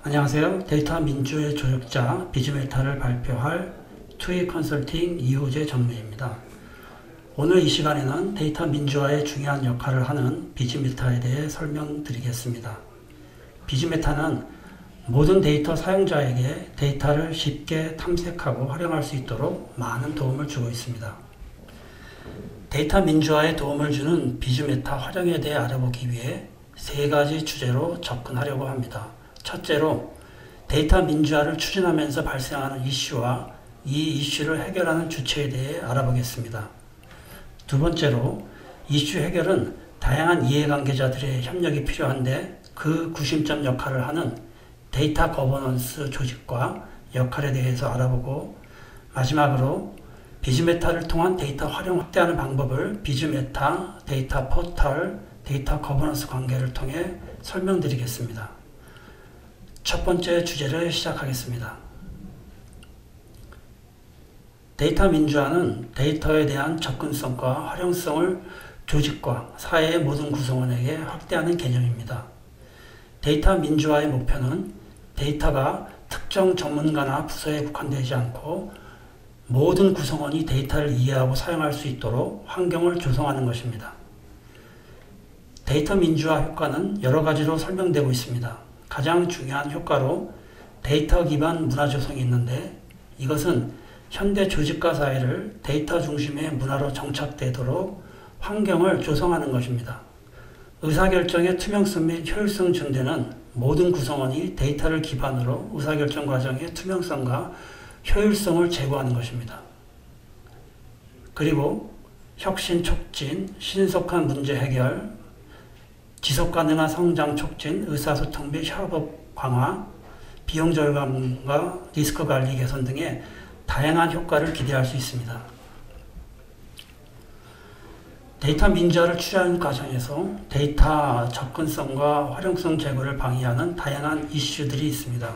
안녕하세요. 데이터 민주의 조력자 비즈메타를 발표할 투이 컨설팅 이호재 전무입니다. 오늘 이 시간에는 데이터 민주화에 중요한 역할을 하는 비즈메타에 대해 설명드리겠습니다. 비즈메타는 모든 데이터 사용자에게 데이터를 쉽게 탐색하고 활용할 수 있도록 많은 도움을 주고 있습니다. 데이터 민주화에 도움을 주는 비즈메타 활용에 대해 알아보기 위해 세 가지 주제로 접근하려고 합니다. 첫째로 데이터 민주화를 추진하면서 발생하는 이슈와 이 이슈를 해결하는 주체에 대해 알아보겠습니다. 두 번째로 이슈 해결은 다양한 이해관계자들의 협력이 필요한데 그 구심점 역할을 하는 데이터 거버넌스 조직과 역할에 대해서 알아보고, 마지막으로 비즈메타를 통한 데이터 활용 확대하는 방법을 비즈메타, 데이터 포털, 데이터 거버넌스 관계를 통해 설명드리겠습니다. 첫 번째 주제를 시작하겠습니다. 데이터 민주화는 데이터에 대한 접근성과 활용성을 조직과 사회의 모든 구성원에게 확대하는 개념입니다. 데이터 민주화의 목표는 데이터가 특정 전문가나 부서에 국한되지 않고 모든 구성원이 데이터를 이해하고 사용할 수 있도록 환경을 조성하는 것입니다. 데이터 민주화 효과는 여러 가지로 설명되고 있습니다. 가장 중요한 효과로 데이터 기반 문화 조성이 있는데, 이것은 현대 조직과 사회를 데이터 중심의 문화로 정착되도록 환경을 조성하는 것입니다. 의사결정의 투명성 및 효율성 증대는 모든 구성원이 데이터를 기반으로 의사결정 과정의 투명성과 효율성을 제고하는 것입니다. 그리고 혁신 촉진, 신속한 문제 해결, 지속가능한 성장 촉진, 의사소통 및 협업 강화, 비용 절감과 리스크 관리 개선 등의 다양한 효과를 기대할 수 있습니다. 데이터 민주화를 추진하는 과정에서 데이터 접근성과 활용성 제고를 방해하는 다양한 이슈들이 있습니다.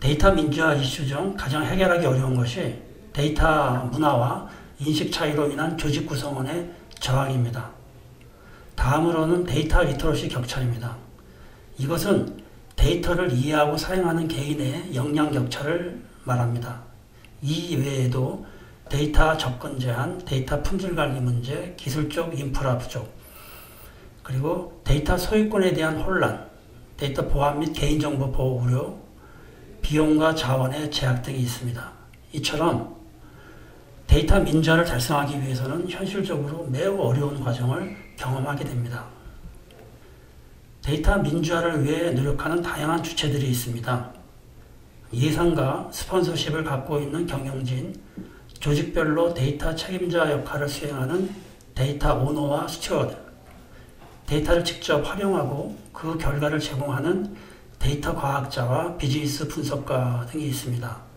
데이터 민주화 이슈 중 가장 해결하기 어려운 것이 데이터 문화와 인식 차이로 인한 조직 구성원의 저항입니다. 다음으로는 데이터 리터러시 격차입니다. 이것은 데이터를 이해하고 사용하는 개인의 역량 격차를 말합니다. 이 외에도 데이터 접근 제한, 데이터 품질 관리 문제, 기술적 인프라 부족, 그리고 데이터 소유권에 대한 혼란, 데이터 보안 및 개인정보 보호 우려, 비용과 자원의 제약 등이 있습니다. 이처럼 데이터 민주화를 달성하기 위해서는 현실적으로 매우 어려운 과정을 경험하게 됩니다. 데이터 민주화를 위해 노력하는 다양한 주체들이 있습니다. 예산과 스폰서십을 갖고 있는 경영진, 조직별로 데이터 책임자 역할을 수행하는 데이터 오너와 스튜어드, 데이터를 직접 활용하고 그 결과를 제공하는 데이터 과학자와 비즈니스 분석가 등이 있습니다.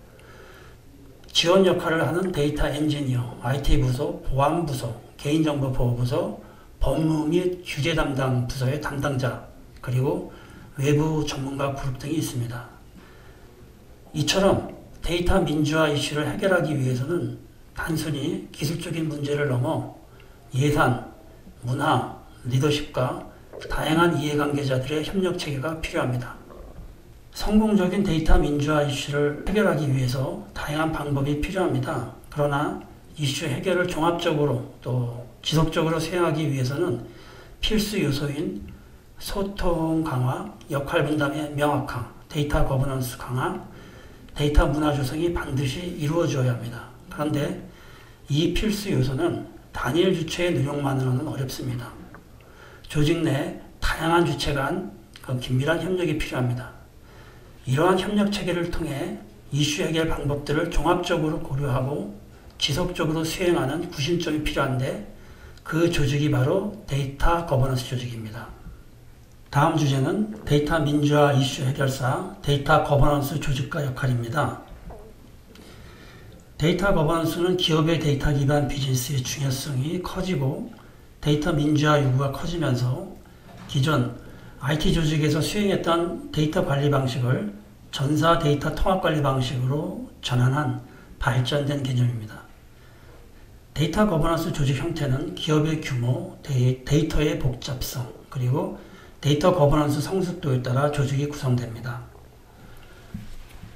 지원 역할을 하는 데이터 엔지니어, IT 부서, 보안 부서, 개인정보 보호 부서, 법무 및 규제 담당 부서의 담당자, 그리고 외부 전문가 그룹 등이 있습니다. 이처럼 데이터 민주화 이슈를 해결하기 위해서는 단순히 기술적인 문제를 넘어 예산, 문화, 리더십과 다양한 이해관계자들의 협력 체계가 필요합니다. 성공적인 데이터 민주화 이슈를 해결하기 위해서 다양한 방법이 필요합니다. 그러나 이슈 해결을 종합적으로 또 지속적으로 수행하기 위해서는 필수 요소인 소통 강화, 역할 분담의 명확화, 데이터 거버넌스 강화, 데이터 문화 조성이 반드시 이루어져야 합니다. 그런데 이 필수 요소는 단일 주체의 노력만으로는 어렵습니다. 조직 내 다양한 주체 간 긴밀한 협력이 필요합니다. 이러한 협력 체계를 통해 이슈 해결 방법들을 종합적으로 고려하고 지속적으로 수행하는 구심점이 필요한데, 그 조직이 바로 데이터 거버넌스 조직입니다. 다음 주제는 데이터 민주화 이슈 해결사 데이터 거버넌스 조직과 역할입니다. 데이터 거버넌스는 기업의 데이터 기반 비즈니스의 중요성이 커지고 데이터 민주화 요구가 커지면서 기존 IT 조직에서 수행했던 데이터 관리 방식을 전사 데이터 통합 관리 방식으로 전환한 발전된 개념입니다. 데이터 거버넌스 조직 형태는 기업의 규모, 데이터의 복잡성, 그리고 데이터 거버넌스 성숙도에 따라 조직이 구성됩니다.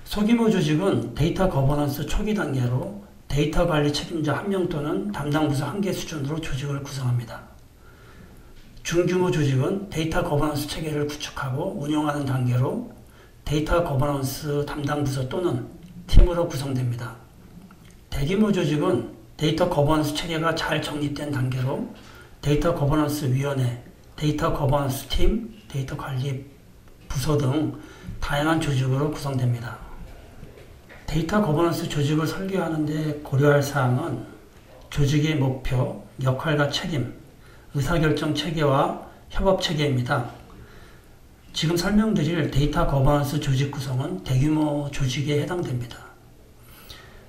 소규모 조직은 데이터 거버넌스 초기 단계로 데이터 관리 책임자 1명 또는 담당 부서 1개 수준으로 조직을 구성합니다. 중규모 조직은 데이터 거버넌스 체계를 구축하고 운영하는 단계로 데이터 거버넌스 담당 부서 또는 팀으로 구성됩니다. 대규모 조직은 데이터 거버넌스 체계가 잘 정립된 단계로 데이터 거버넌스 위원회, 데이터 거버넌스 팀, 데이터 관리 부서 등 다양한 조직으로 구성됩니다. 데이터 거버넌스 조직을 설계하는 데 고려할 사항은 조직의 목표, 역할과 책임, 의사결정 체계와 협업 체계입니다. 지금 설명드릴 데이터 거버넌스 조직 구성은 대규모 조직에 해당됩니다.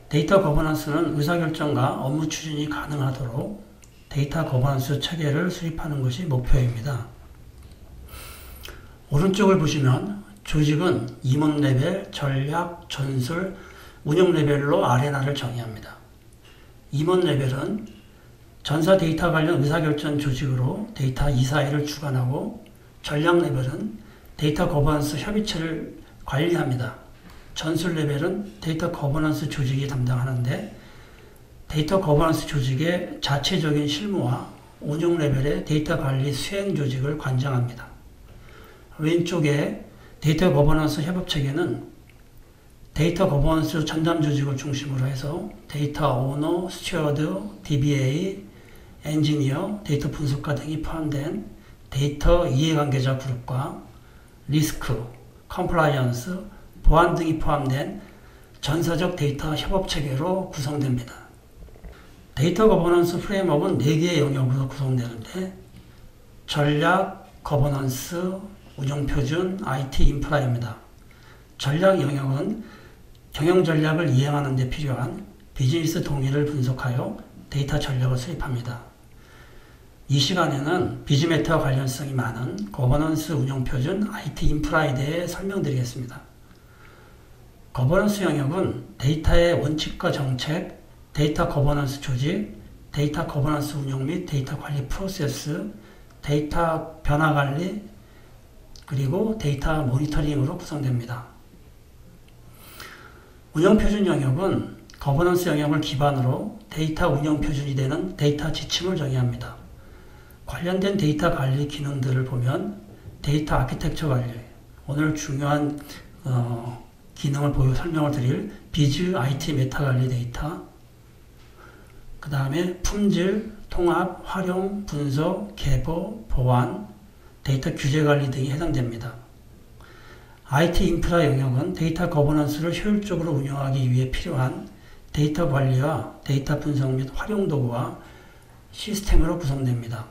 데이터 거버넌스는 의사결정과 업무 추진이 가능하도록 데이터 거버넌스 체계를 수립하는 것이 목표입니다. 오른쪽을 보시면 조직은 임원 레벨, 전략, 전술, 운영 레벨로 아레나를 정의합니다. 임원 레벨은 전사 데이터 관련 의사결정 조직으로 데이터 이사회를 주관하고 전략 레벨은 데이터 거버넌스 협의체를 관리합니다. 전술 레벨은 데이터 거버넌스 조직이 담당하는데 데이터 거버넌스 조직의 자체적인 실무와 운영 레벨의 데이터 관리 수행 조직을 관장합니다. 왼쪽에 데이터 거버넌스 협업체계는 데이터 거버넌스 전담 조직을 중심으로 해서 데이터 오너, 스튜어드, DBA, 엔지니어, 데이터 분석가 등이 포함된 데이터 이해관계자 그룹과 리스크, 컴플라이언스, 보안 등이 포함된 전사적 데이터 협업체계로 구성됩니다. 데이터 거버넌스 프레임워크는 4개의 영역으로 구성되는데 전략, 거버넌스, 운영표준, IT 인프라입니다. 전략 영역은 경영 전략을 이행하는 데 필요한 비즈니스 동의를 분석하여 데이터 전략을 수립합니다. 이 시간에는 비즈메타와 관련성이 많은 거버넌스 운영표준, IT 인프라에 대해 설명드리겠습니다. 거버넌스 영역은 데이터의 원칙과 정책, 데이터 거버넌스 조직, 데이터 거버넌스 운영 및 데이터 관리 프로세스, 데이터 변화 관리, 그리고 데이터 모니터링으로 구성됩니다. 운영표준 영역은 거버넌스 영역을 기반으로 데이터 운영표준이 되는 데이터 지침을 정의합니다. 관련된 데이터 관리 기능들을 보면 데이터 아키텍처 관리, 오늘 중요한 기능을 설명을 드릴 비즈 IT 메타 관리 데이터, 그 다음에 품질, 통합, 활용, 분석, 개보, 보안, 데이터 규제 관리 등이 해당됩니다. IT 인프라 영역은 데이터 거버넌스를 효율적으로 운영하기 위해 필요한 데이터 관리와 데이터 분석 및 활용 도구와 시스템으로 구성됩니다.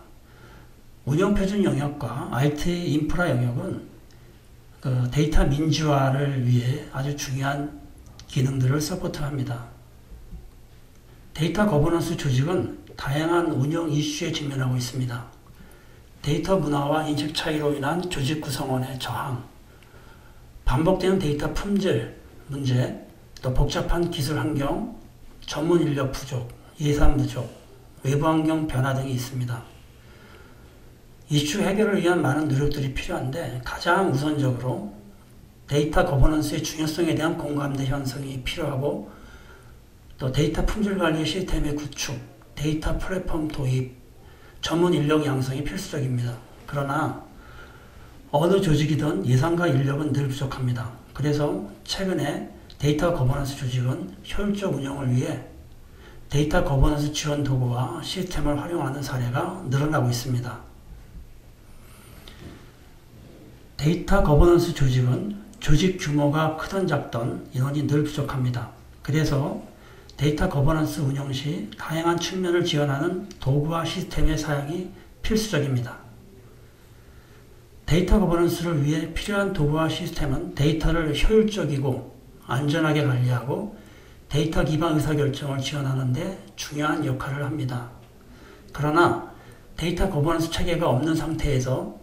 운영표준 영역과 IT 인프라 영역은 데이터 민주화를 위해 아주 중요한 기능들을 서포트합니다. 데이터 거버넌스 조직은 다양한 운영 이슈에 직면하고 있습니다. 데이터 문화와 인식 차이로 인한 조직 구성원의 저항, 반복되는 데이터 품질 문제, 또 복잡한 기술 환경, 전문 인력 부족, 예산 부족, 외부 환경 변화 등이 있습니다. 이슈 해결을 위한 많은 노력들이 필요한데 가장 우선적으로 데이터 거버넌스의 중요성에 대한 공감대 형성이 필요하고 또 데이터 품질 관리 시스템의 구축, 데이터 플랫폼 도입, 전문 인력 양성이 필수적입니다. 그러나 어느 조직이든 예산과 인력은 늘 부족합니다. 그래서 최근에 데이터 거버넌스 조직은 효율적 운영을 위해 데이터 거버넌스 지원 도구와 시스템을 활용하는 사례가 늘어나고 있습니다. 데이터 거버넌스 조직은 조직 규모가 크든 작든 인원이 늘 부족합니다. 그래서 데이터 거버넌스 운영 시 다양한 측면을 지원하는 도구와 시스템의 사용이 필수적입니다. 데이터 거버넌스를 위해 필요한 도구와 시스템은 데이터를 효율적이고 안전하게 관리하고 데이터 기반 의사결정을 지원하는 데 중요한 역할을 합니다. 그러나 데이터 거버넌스 체계가 없는 상태에서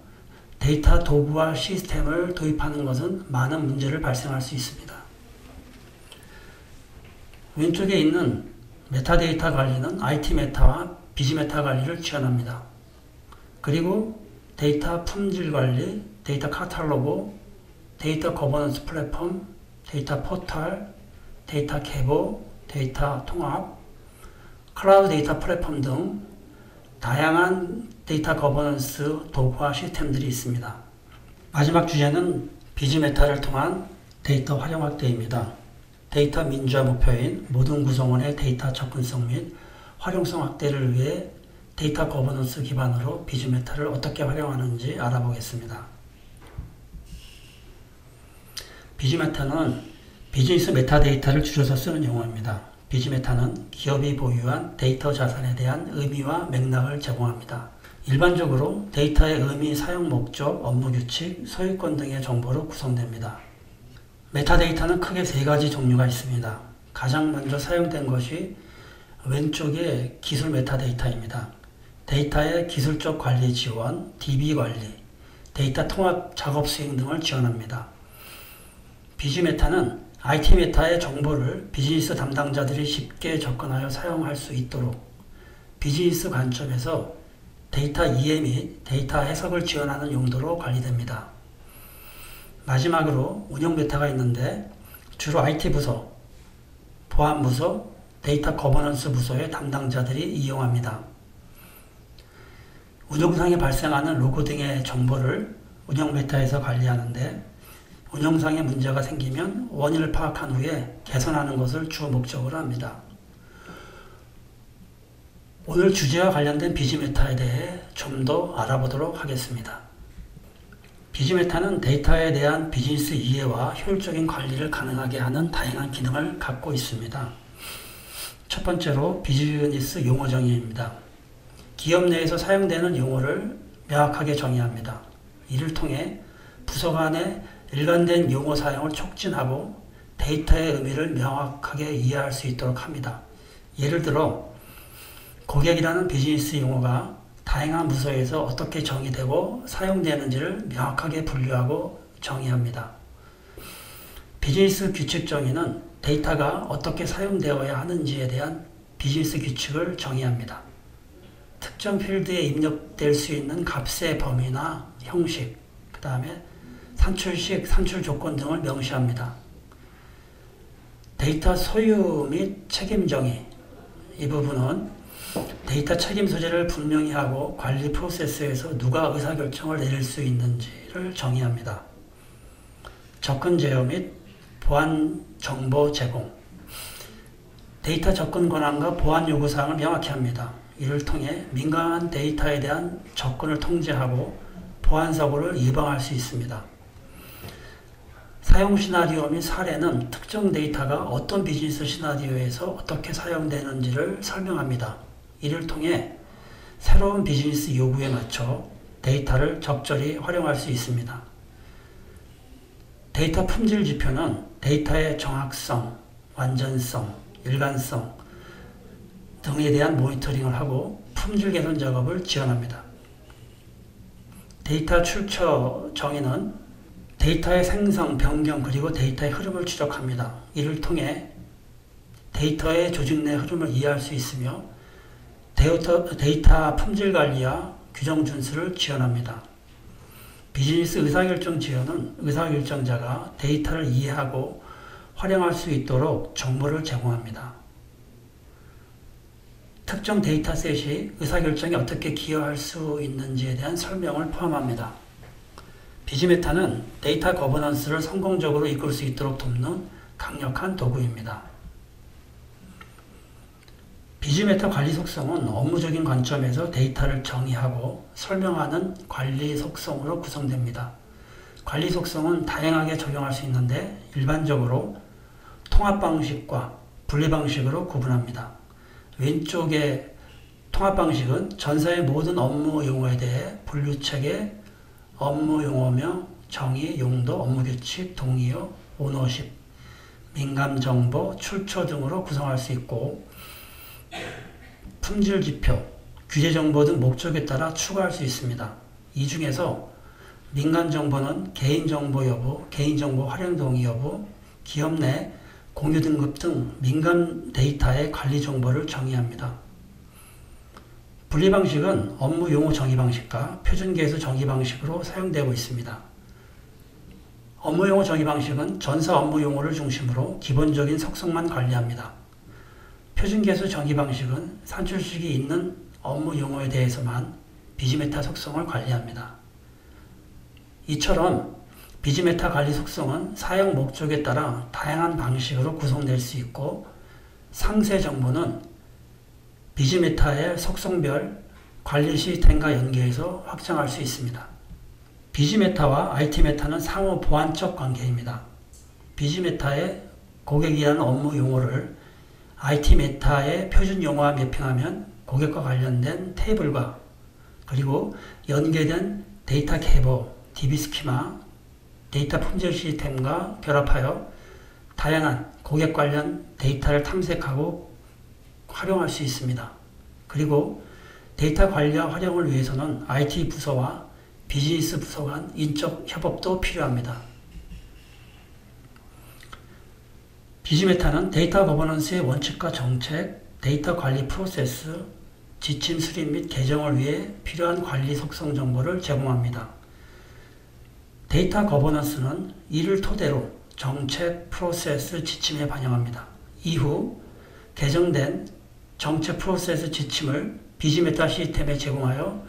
데이터 도구와 시스템을 도입하는 것은 많은 문제를 발생할 수 있습니다. 왼쪽에 있는 메타데이터 관리는 IT 메타와 비즈메타 관리를 지원합니다. 그리고 데이터 품질 관리, 데이터 카탈로그, 데이터 거버넌스 플랫폼, 데이터 포털, 데이터 계보, 데이터 통합, 클라우드 데이터 플랫폼 등 다양한 데이터 거버넌스 도구와 시스템들이 있습니다. 마지막 주제는 비즈메타를 통한 데이터 활용 확대입니다. 데이터 민주화 목표인 모든 구성원의 데이터 접근성 및 활용성 확대를 위해 데이터 거버넌스 기반으로 비즈메타를 어떻게 활용하는지 알아보겠습니다. 비즈메타는 비즈니스 메타데이터를 줄여서 쓰는 용어입니다. 비즈메타는 기업이 보유한 데이터 자산에 대한 의미와 맥락을 제공합니다. 일반적으로 데이터의 의미, 사용 목적, 업무 규칙, 소유권 등의 정보로 구성됩니다. 메타데이터는 크게 세 가지 종류가 있습니다. 가장 먼저 사용된 것이 왼쪽의 기술 메타데이터입니다. 데이터의 기술적 관리 지원, DB 관리, 데이터 통합 작업 수행 등을 지원합니다. 비즈메타는 IT 메타의 정보를 비즈니스 담당자들이 쉽게 접근하여 사용할 수 있도록 비즈니스 관점에서 데이터 이해 및 데이터 해석을 지원하는 용도로 관리됩니다. 마지막으로 운영 메타가 있는데 주로 IT 부서, 보안 부서, 데이터 거버넌스 부서의 담당자들이 이용합니다. 운영상에 발생하는 로고 등의 정보를 운영 메타에서 관리하는데 운영상에 문제가 생기면 원인을 파악한 후에 개선하는 것을 주 목적으로 합니다. 오늘 주제와 관련된 비즈메타에 대해 좀 더 알아보도록 하겠습니다. 비즈메타는 데이터에 대한 비즈니스 이해와 효율적인 관리를 가능하게 하는 다양한 기능을 갖고 있습니다. 첫 번째로 비즈니스 용어 정의입니다. 기업 내에서 사용되는 용어를 명확하게 정의합니다. 이를 통해 부서 간의 일관된 용어 사용을 촉진하고 데이터의 의미를 명확하게 이해할 수 있도록 합니다. 예를 들어 고객이라는 비즈니스 용어가 다양한 부서에서 어떻게 정의되고 사용되는지를 명확하게 분류하고 정의합니다. 비즈니스 규칙 정의는 데이터가 어떻게 사용되어야 하는지에 대한 비즈니스 규칙을 정의합니다. 특정 필드에 입력될 수 있는 값의 범위나 형식, 그 다음에 산출식, 산출 조건 등을 명시합니다. 데이터 소유 및 책임 정의, 이 부분은 데이터 책임 소재를 분명히 하고 관리 프로세스에서 누가 의사결정을 내릴 수 있는지를 정의합니다. 접근 제어 및 보안 정보 제공, 데이터 접근 권한과 보안 요구사항을 명확히 합니다. 이를 통해 민감한 데이터에 대한 접근을 통제하고 보안 사고를 예방할 수 있습니다. 사용 시나리오 및 사례는 특정 데이터가 어떤 비즈니스 시나리오에서 어떻게 사용되는지를 설명합니다. 이를 통해 새로운 비즈니스 요구에 맞춰 데이터를 적절히 활용할 수 있습니다. 데이터 품질 지표는 데이터의 정확성, 완전성, 일관성 등에 대한 모니터링을 하고 품질 개선 작업을 지원합니다. 데이터 출처 정의는 데이터의 생성, 변경, 그리고 데이터의 흐름을 추적합니다. 이를 통해 데이터의 조직 내 흐름을 이해할 수 있으며 데이터 품질 관리와 규정 준수를 지원합니다. 비즈니스 의사결정 지원은 의사결정자가 데이터를 이해하고 활용할 수 있도록 정보를 제공합니다. 특정 데이터셋이 의사결정에 어떻게 기여할 수 있는지에 대한 설명을 포함합니다. 비즈메타는 데이터 거버넌스를 성공적으로 이끌 수 있도록 돕는 강력한 도구입니다. 비즈메타 관리 속성은 업무적인 관점에서 데이터를 정의하고 설명하는 관리 속성으로 구성됩니다. 관리 속성은 다양하게 적용할 수 있는데 일반적으로 통합 방식과 분리 방식으로 구분합니다. 왼쪽의 통합 방식은 전사의 모든 업무 용어에 대해 분류책에 업무 용어명, 정의, 용도, 업무 규칙, 동의어, 오너십, 민감 정보, 출처 등으로 구성할 수 있고 품질 지표, 규제 정보 등 목적에 따라 추가할 수 있습니다. 이 중에서 민감 정보는 개인정보 여부, 개인정보 활용 동의 여부, 기업 내 공유 등급 등 민감 데이터의 관리 정보를 정의합니다. 분리 방식은 업무 용어 정의 방식과 표준 계수 정의 방식으로 사용되고 있습니다. 업무 용어 정의 방식은 전사 업무 용어를 중심으로 기본적인 속성만 관리합니다. 표준 계수 정의 방식은 산출식이 있는 업무 용어에 대해서만 비즈메타 속성을 관리합니다. 이처럼 비즈메타 관리 속성은 사용 목적에 따라 다양한 방식으로 구성될 수 있고, 상세 정보는 비즈메타의 속성별 관리 시스템과 연계해서 확장할 수 있습니다. 비즈메타와 IT메타는 상호 보완적 관계입니다. 비즈메타의 고객이라는 업무 용어를 IT메타의 표준 용어와 매핑하면 고객과 관련된 테이블과 그리고 연계된 데이터 캡어, DB 스키마, 데이터 품질 시스템과 결합하여 다양한 고객 관련 데이터를 탐색하고 활용할 수 있습니다. 그리고 데이터 관리와 활용을 위해서는 IT 부서와 비즈니스 부서 간 인적 협업도 필요합니다. 비즈메타는 데이터 거버넌스의 원칙과 정책, 데이터 관리 프로세스, 지침 수립 및 개정을 위해 필요한 관리 속성 정보를 제공합니다. 데이터 거버넌스는 이를 토대로 정책, 프로세스, 지침에 반영합니다. 이후 개정된 정책, 프로세스, 지침을 비즈메타 시스템에 제공하여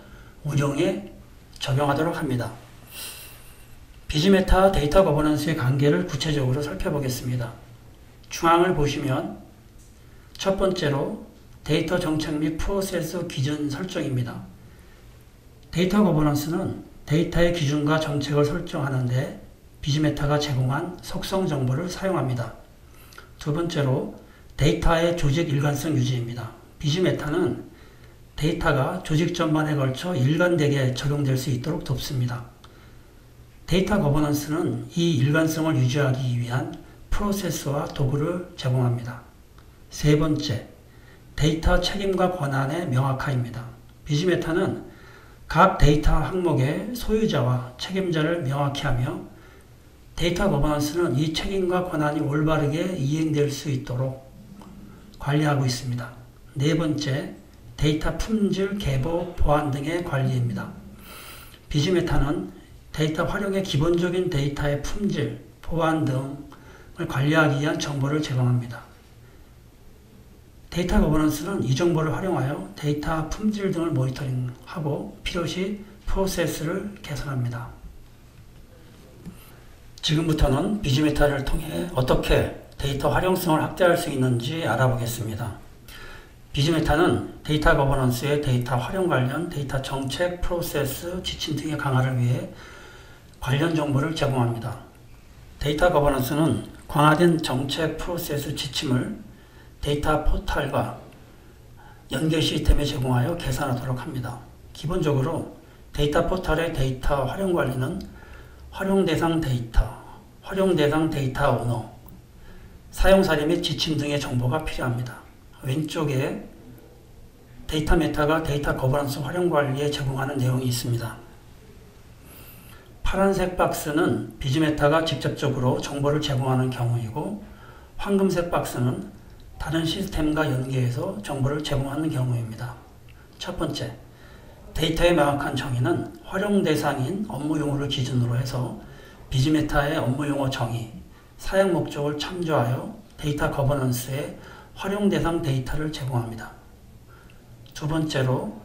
운영에 적용하도록 합니다. 비즈메타와 데이터 거버넌스의 관계를 구체적으로 살펴보겠습니다. 중앙을 보시면 첫 번째로 데이터 정책 및 프로세스 기준 설정입니다. 데이터 거버넌스는 데이터의 기준과 정책을 설정하는데 비즈메타가 제공한 속성 정보를 사용합니다. 두 번째로 데이터의 조직 일관성 유지입니다. 비즈메타는 데이터가 조직 전반에 걸쳐 일관되게 적용될 수 있도록 돕습니다. 데이터 거버넌스는 이 일관성을 유지하기 위한 프로세스와 도구를 제공합니다. 세 번째, 데이터 책임과 권한의 명확화입니다. 비즈메타는 각 데이터 항목의 소유자와 책임자를 명확히 하며 데이터 거버넌스는 이 책임과 권한이 올바르게 이행될 수 있도록 관리하고 있습니다. 네 번째, 데이터 품질, 개보, 보안 등의 관리입니다. 비즈메타는 데이터 활용의 기본적인 데이터의 품질, 보안 등을 관리하기 위한 정보를 제공합니다. 데이터 거버넌스는 이 정보를 활용하여 데이터 품질 등을 모니터링하고 필요시 프로세스를 개선합니다. 지금부터는 비즈메타를 통해 어떻게 데이터 활용성을 확대할 수 있는지 알아보겠습니다. 비즈메타는 데이터 거버넌스의 데이터 활용 관련 데이터 정책, 프로세스, 지침 등의 강화를 위해 관련 정보를 제공합니다. 데이터 거버넌스는 강화된 정책, 프로세스, 지침을 데이터 포털과 연계 시스템에 제공하여 개선하도록 합니다. 기본적으로 데이터 포털의 데이터 활용 관리는 활용 대상 데이터 오너, 사용 사례 및 지침 등의 정보가 필요합니다. 왼쪽에 데이터 메타가 데이터 거버넌스 활용 관리에 제공하는 내용이 있습니다. 파란색 박스는 비즈메타가 직접적으로 정보를 제공하는 경우이고, 황금색 박스는 다른 시스템과 연계해서 정보를 제공하는 경우입니다. 첫 번째, 데이터의 명확한 정의는 활용 대상인 업무 용어를 기준으로 해서 비즈메타의 업무 용어 정의, 사용 목적을 참조하여 데이터 거버넌스의 활용 대상 데이터를 제공합니다. 두 번째로,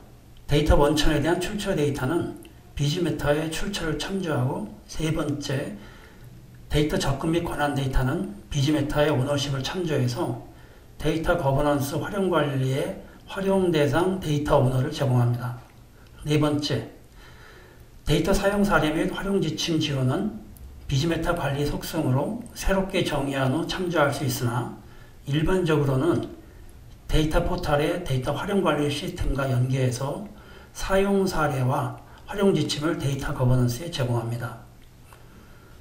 데이터 원천에 대한 출처 데이터는 비즈메타의 출처를 참조하고, 세 번째, 데이터 접근 및 권한 데이터는 비즈메타의 오너십을 참조해서 데이터 거버넌스 활용 관리의 활용 대상 데이터 오너를 제공합니다. 네 번째, 데이터 사용 사례 및 활용 지침 지원은 비즈메타 관리 속성으로 새롭게 정의한 후 참조할 수 있으나 일반적으로는 데이터 포털의 데이터 활용 관리 시스템과 연계해서 사용 사례와 활용 지침을 데이터 거버넌스에 제공합니다.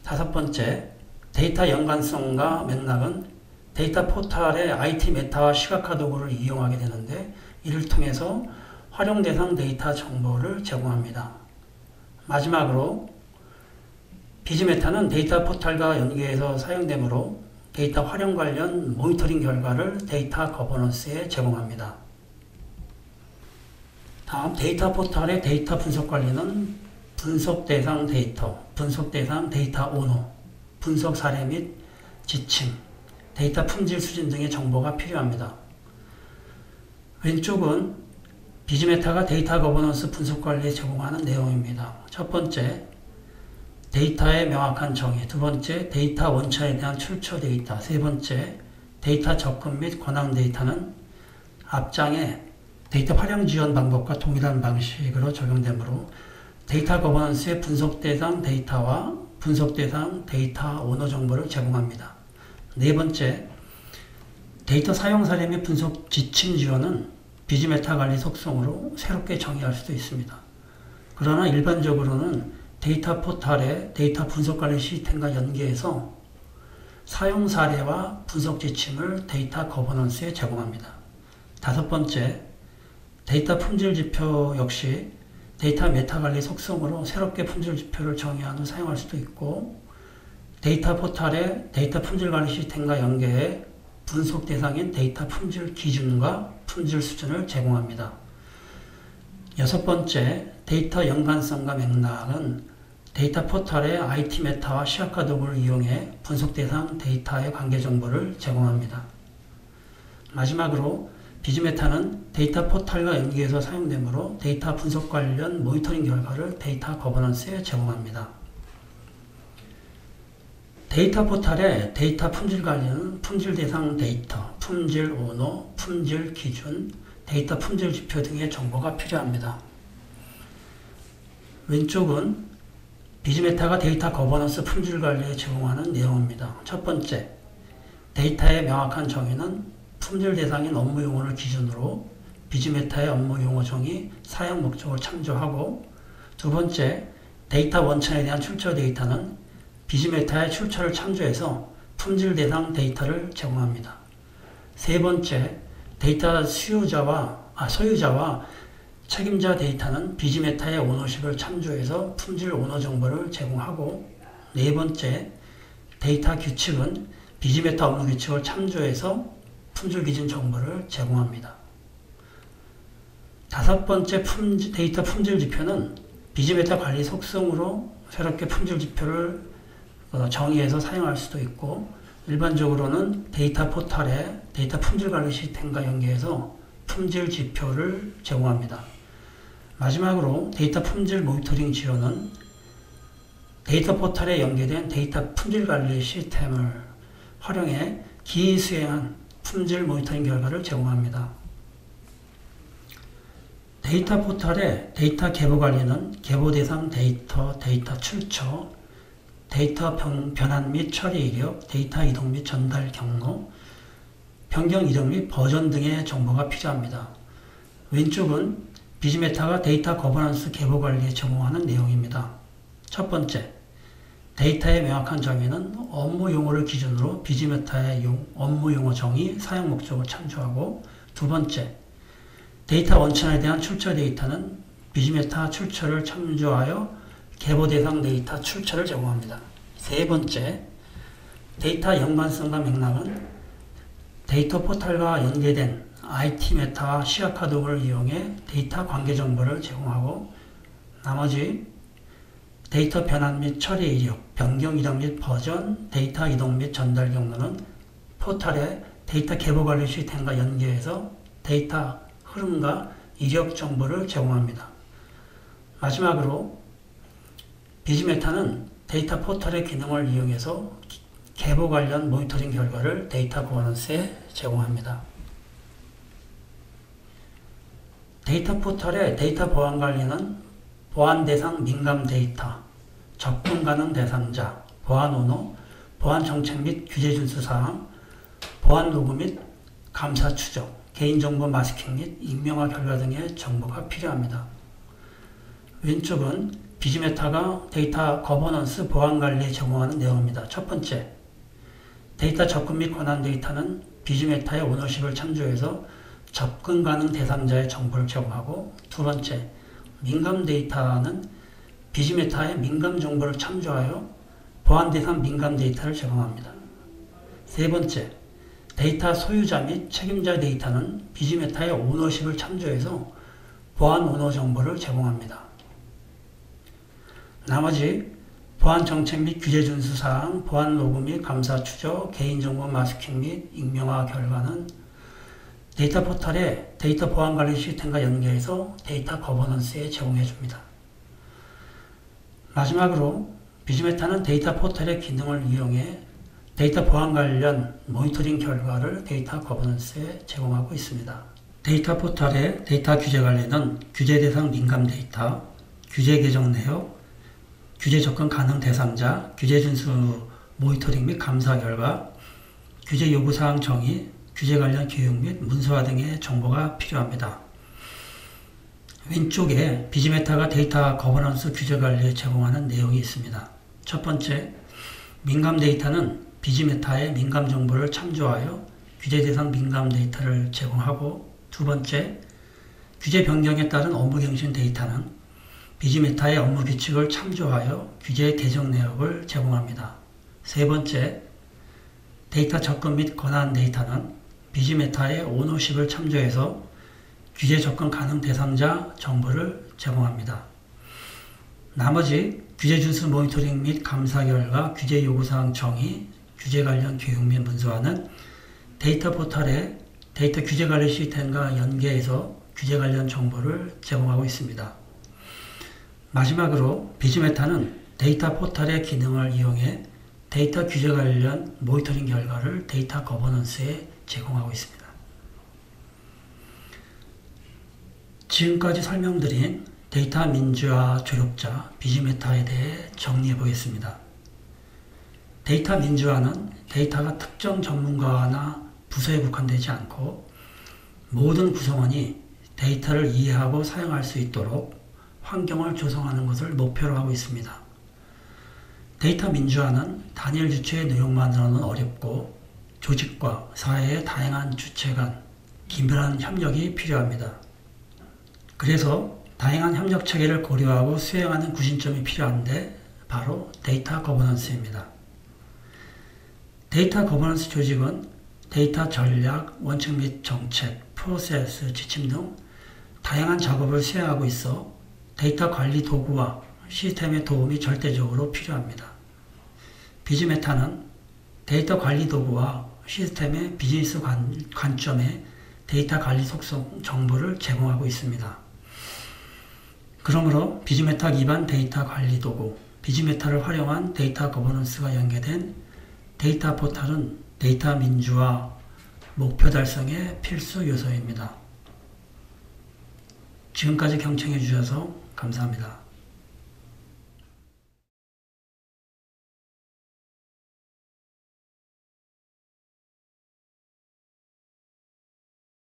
다섯 번째, 데이터 연관성과 맥락은 데이터 포털의 IT 메타와 시각화 도구를 이용하게 되는데 이를 통해서 활용 대상 데이터 정보를 제공합니다. 마지막으로 비즈메타는 데이터 포털과 연계해서 사용되므로 데이터 활용 관련 모니터링 결과를 데이터 거버넌스에 제공합니다. 다음 데이터 포털의 데이터 분석 관리는 분석 대상 데이터, 분석 대상 데이터 오너, 분석 사례 및 지침, 데이터 품질 수준 등의 정보가 필요합니다. 왼쪽은 비즈메타가 데이터 거버넌스 분석 관리에 제공하는 내용입니다. 첫 번째, 데이터의 명확한 정의. 두 번째, 데이터 원천에 대한 출처 데이터. 세 번째, 데이터 접근 및 권한 데이터는 앞장에 데이터 활용 지원 방법과 동일한 방식으로 적용되므로 데이터 거버넌스의 분석 대상 데이터와 분석 대상 데이터 오너 정보를 제공합니다. 네 번째, 데이터 사용 사례 및 분석 지침 지원은 비즈메타 관리 속성으로 새롭게 정의할 수도 있습니다. 그러나 일반적으로는 데이터 포털의 데이터 분석 관리 시스템과 연계해서 사용 사례와 분석 지침을 데이터 거버넌스에 제공합니다. 다섯 번째, 데이터 품질 지표 역시 데이터 메타 관리 속성으로 새롭게 품질 지표를 정의한 후 사용할 수도 있고, 데이터 포털의 데이터 품질 관리 시스템과 연계해 분석 대상인 데이터 품질 기준과 품질 수준을 제공합니다. 여섯 번째, 데이터 연관성과 맥락은 데이터 포털의 IT 메타와 시각화 도구를 이용해 분석 대상 데이터의 관계 정보를 제공합니다. 마지막으로 비즈메타는 데이터 포털과 연계해서 사용되므로 데이터 분석 관련 모니터링 결과를 데이터 거버넌스에 제공합니다. 데이터 포털의 데이터 품질 관리는 품질 대상 데이터, 품질 오너, 품질 기준, 데이터 품질 지표 등의 정보가 필요합니다. 왼쪽은 비즈메타가 데이터 거버넌스 품질 관리에 제공하는 내용입니다. 첫 번째, 데이터의 명확한 정의는 품질 대상인 업무 용어를 기준으로 비즈메타의 업무 용어 정의, 사용 목적을 참조하고, 두 번째, 데이터 원천에 대한 출처 데이터는 비즈메타의 출처를 참조해서 품질 대상 데이터를 제공합니다. 세 번째, 데이터 소유자와 책임자 데이터는 비즈메타의 오너십을 참조해서 품질 오너 정보를 제공하고, 네 번째, 데이터 규칙은 비즈메타 업무 규칙을 참조해서 품질 기준 정보를 제공합니다. 다섯 번째, 데이터 품질 지표는 비즈메타 관리 속성으로 새롭게 품질 지표를 정의해서 사용할 수도 있고, 일반적으로는 데이터 포털의 데이터 품질 관리 시스템과 연계해서 품질 지표를 제공합니다. 마지막으로 데이터 품질 모니터링 지원은 데이터 포털에 연계된 데이터 품질 관리 시스템을 활용해 기이 수행한 품질 모니터링 결과를 제공합니다. 데이터 포털의 데이터 계보 관리는 계보 대상 데이터, 데이터 출처, 데이터 변환 및 처리 이력, 데이터 이동 및 전달 경로, 변경 이력 및 버전 등의 정보가 필요합니다. 왼쪽은 비즈메타가 데이터 거버넌스 계보 관리에 제공하는 내용입니다. 첫 번째, 데이터의 명확한 정의는 업무 용어를 기준으로 비즈메타의 업무 용어 정의, 사용 목적을 참조하고, 두 번째, 데이터 원천에 대한 출처 데이터는 비즈메타 출처를 참조하여 계보 대상 데이터 출처를 제공합니다. 세 번째, 데이터 연관성과 맥락은 데이터 포털과 연계된 IT 메타와 시각화 도구를 이용해 데이터 관계 정보를 제공하고, 나머지 데이터 변환 및 처리 이력, 변경 이력 및 버전, 데이터 이동 및 전달 경로는 포털의 데이터 계보 관리 시스템과 연계해서 데이터 흐름과 이력 정보를 제공합니다. 마지막으로 비즈메타는 데이터 포털의 기능을 이용해서 계보 관련 모니터링 결과를 데이터 거버넌스에 제공합니다. 데이터 포털의 데이터 보안 관리는 보안 대상 민감 데이터, 접근 가능 대상자, 보안 오너, 보안 정책 및 규제 준수 사항, 보안 로그 및 감사 추적, 개인정보 마스킹 및 익명화 결과 등의 정보가 필요합니다. 왼쪽은 비즈메타가 데이터 거버넌스 보안 관리에 제공하는 내용입니다. 첫 번째, 데이터 접근 및 권한 데이터는 비즈메타의 오너십을 참조해서 접근 가능 대상자의 정보를 제공하고, 두 번째, 민감 데이터는 비즈메타의 민감 정보를 참조하여 보안 대상 민감 데이터를 제공합니다. 세 번째, 데이터 소유자 및 책임자 데이터는 비즈메타의 오너십을 참조해서 보안 원호 정보를 제공합니다. 나머지 보안 정책 및 규제 준수 사항, 보안 로그 및 감사 추적, 개인정보 마스킹 및 익명화 결과는 데이터 포털의 데이터 보안 관리 시스템과 연계해서 데이터 거버넌스에 제공해 줍니다. 마지막으로 비즈메타는 데이터 포털의 기능을 이용해 데이터 보안 관련 모니터링 결과를 데이터 거버넌스에 제공하고 있습니다. 데이터 포털의 데이터 규제 관리는 규제 대상 민감 데이터, 규제 계정 내역, 규제 접근 가능 대상자, 규제 준수 모니터링 및 감사 결과, 규제 요구사항 정의, 규제 관련 교육 및 문서화 등의 정보가 필요합니다. 왼쪽에 비즈메타가 데이터 거버넌스 규제 관리에 제공하는 내용이 있습니다. 첫 번째, 민감 데이터는 비즈메타의 민감 정보를 참조하여 규제 대상 민감 데이터를 제공하고, 두 번째, 규제 변경에 따른 업무 갱신 데이터는 비즈메타의 업무 규칙을 참조하여 규제 개정 내역을 제공합니다. 세 번째, 데이터 접근 및 권한 데이터는 비즈메타의 오너십을 참조해서 규제 접근 가능 대상자 정보를 제공합니다. 나머지 규제 준수 모니터링 및 감사 결과, 규제 요구사항 정의, 규제 관련 교육 및 문서화는 데이터 포털의 데이터 규제 관리 시스템과 연계해서 규제 관련 정보를 제공하고 있습니다. 마지막으로 비즈메타는 데이터 포털의 기능을 이용해 데이터 규제 관련 모니터링 결과를 데이터 거버넌스에 제공하고 있습니다. 지금까지 설명드린 데이터 민주화 조력자 비즈메타에 대해 정리해 보겠습니다. 데이터 민주화는 데이터가 특정 전문가나 부서에 국한되지 않고 모든 구성원이 데이터를 이해하고 사용할 수 있도록 환경을 조성하는 것을 목표로 하고 있습니다. 데이터 민주화는 단일 주체의 노력만으로는 어렵고 조직과 사회의 다양한 주체 간 긴밀한 협력이 필요합니다. 그래서 다양한 협력 체계를 고려하고 수행하는 구심점이 필요한데 바로 데이터 거버넌스입니다. 데이터 거버넌스 조직은 데이터 전략, 원칙 및 정책, 프로세스, 지침 등 다양한 작업을 수행하고 있어 데이터 관리 도구와 시스템의 도움이 절대적으로 필요합니다. 비즈메타는 데이터 관리 도구와 시스템의 비즈니스 관점의 데이터 관리 속성 정보를 제공하고 있습니다. 그러므로 비즈메타 기반 데이터 관리 도구, 비즈메타를 활용한 데이터 거버넌스가 연계된 데이터 포털은 데이터 민주화 목표 달성의 필수 요소입니다. 지금까지 경청해 주셔서 감사합니다.